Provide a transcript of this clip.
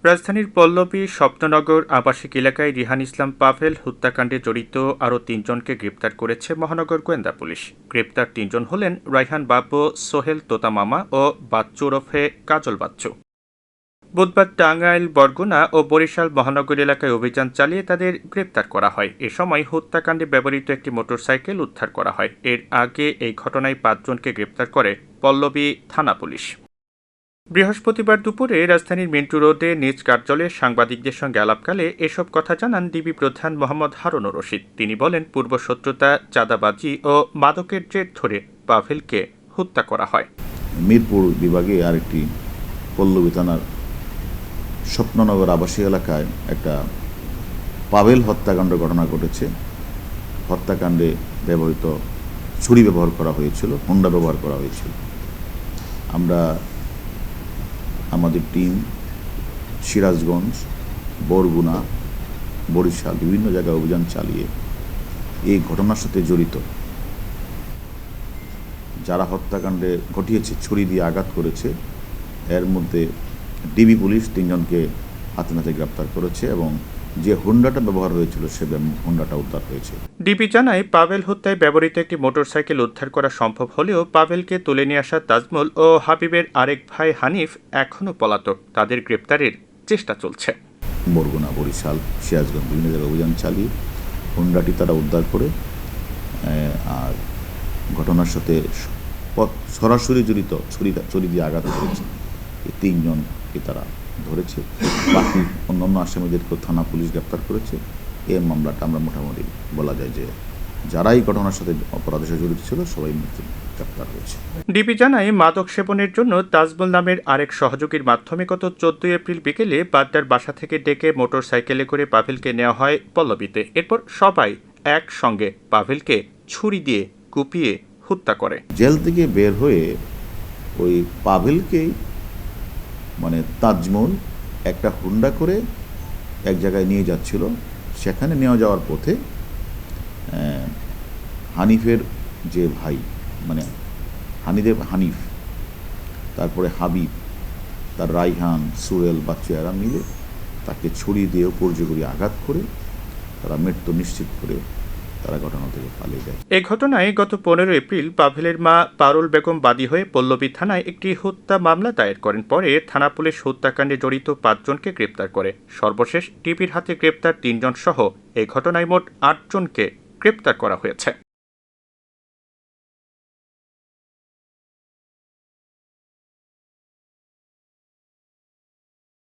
রাজধানীর পল্লবী স্বপ্ননগর আবাসিক এলাকায় রিহান ইসলাম পাভেল হত্যাকাণ্ডে জড়িত আরও তিনজনকে গ্রেপ্তার করেছে মহানগর গোয়েন্দা পুলিশ। গ্রেপ্তার তিনজন হলেন রায়হান বাবু, সোহেল তোতা মামা ও বাচ্চু ওরফে কাজল বাচ্চু। বুধবার টাঙ্গাইল, বরগুনা ও বরিশাল মহানগর এলাকায় অভিযান চালিয়ে তাদের গ্রেপ্তার করা হয়। এ সময় হত্যাকাণ্ডে ব্যবহৃত একটি মোটরসাইকেল উদ্ধার করা হয়। এর আগে এই ঘটনায় ৫ জনকে গ্রেপ্তার করে পল্লবী থানা পুলিশ। বৃহস্পতিবার দুপুরে রাজধানীর মিন্টু রোডে নিজ কার্যালয়ে সাংবাদিকদের সঙ্গে আলাপকালে এসব কথা জানান ডিবি প্রধান মোহাম্মদ হারুনুর রশিদ। তিনি বলেন, পূর্বশত্রুতা, চাঁদাবাজি ও মাদকের জের ধরে পাভেলকে হত্যা করা হয়। মিরপুর বিভাগে আরেকটি পল্লবী থানার স্বপ্ননগর আবাসিক এলাকায় একটা পাভেল হত্যাকাণ্ড ঘটনা ঘটেছে। হত্যাকাণ্ডে ব্যবহৃত ছুরি ব্যবহার করা হয়েছিল, হোন্ডা ব্যবহার করা হয়েছিল। আমরা আমাদের টিম সিরাজগঞ্জ, বরগুনা, বরিশাল বিভিন্ন জায়গায় অভিযান চালিয়ে এই ঘটনার সাথে জড়িত যারা হত্যাকাণ্ডে ঘটিয়েছে, ছুরি দিয়ে আঘাত করেছে, এর মধ্যে ডিবি পুলিশ ৩ জনকে হাতে নাতে গ্রেপ্তার করেছে এবং যে হোন্ডাটা ব্যবহার হয়েছিল সে হোন্ডাটা উদ্ধার হয়েছে। ডিবি জানায়, পাভেল হত্যায় ব্যবহৃত একটি মোটরসাইকেল উদ্ধার করা সম্ভব হলেও পাভেলকে তুলে নিয়ে আসা তাজমল ও হাবিবের আরেক ভাই হানিফ এখনও পলাতক। তাদের গ্রেপ্তারের চেষ্টা চলছে। বরগুনা, বরিশাল, সিরাজগঞ্জ বিভিন্ন জায়গায় অভিযান চালিয়ে হোন্ডাটি তারা উদ্ধার করে আর ঘটনার সাথে সরাসরি জড়িত ছুরি দিয়ে আঘাত করেছে এই ৩ জনকে তারা ধরেছে। বাকি অন্যান্য আসামিদেরকেও থানা পুলিশ গ্রেপ্তার করেছে। এই মামলাটা আমরা মোটামুটি বলা যায় যে যারা এই ঘটনার সাথে অপরাধের সাথে জড়িত ছিল সবাই গ্রেপ্তার হয়েছে। ডিবি জানায়, মাদক সেবনের জন্য তাজমল নামের আরেক সহযোগীর মাধ্যমে গত ১৪ এপ্রিল বিকেলে বাড্ডার বাসা থেকে ডেকে মোটরসাইকেলে করে পাভেলকে নেওয়া হয় পল্লবীতে। এরপর সবাই একসঙ্গে পাভেলকে ছুরি দিয়ে কুপিয়ে হত্যা করে। জেল থেকে বের হয়ে ওই পাভেলকেই তাজমল একটা হুন্ডা করে এক জায়গায় নিয়ে যাচ্ছিল। সেখানে নিয়ে যাওয়ার পথে হানিফের যে ভাই হানিফ, তারপরে হাবিব, তার রায়হান, সোহেল, বাচ্চু এরা মিলে তাকে ছুরি দিয়ে উপর্যুপরি আঘাত করে তারা মৃত্যু নিশ্চিত করে তারা ঘটনা থেকে পালিয়ে যায়। এ ঘটনায় গত ১৫ এপ্রিল পাভেলের মা পারুল বেগম বাদী হয়ে পল্লবী থানায় একটি হত্যা মামলা দায়ের করেন। পরে থানা পুলিশ হত্যাকাণ্ডে জড়িত ৫ জনকে গ্রেপ্তার করে। সর্বশেষ ডিবির হাতে গ্রেপ্তার ৩ জন সহ এই ঘটনায় মোট ৮ জনকে গ্রেপ্তার করা হয়েছে।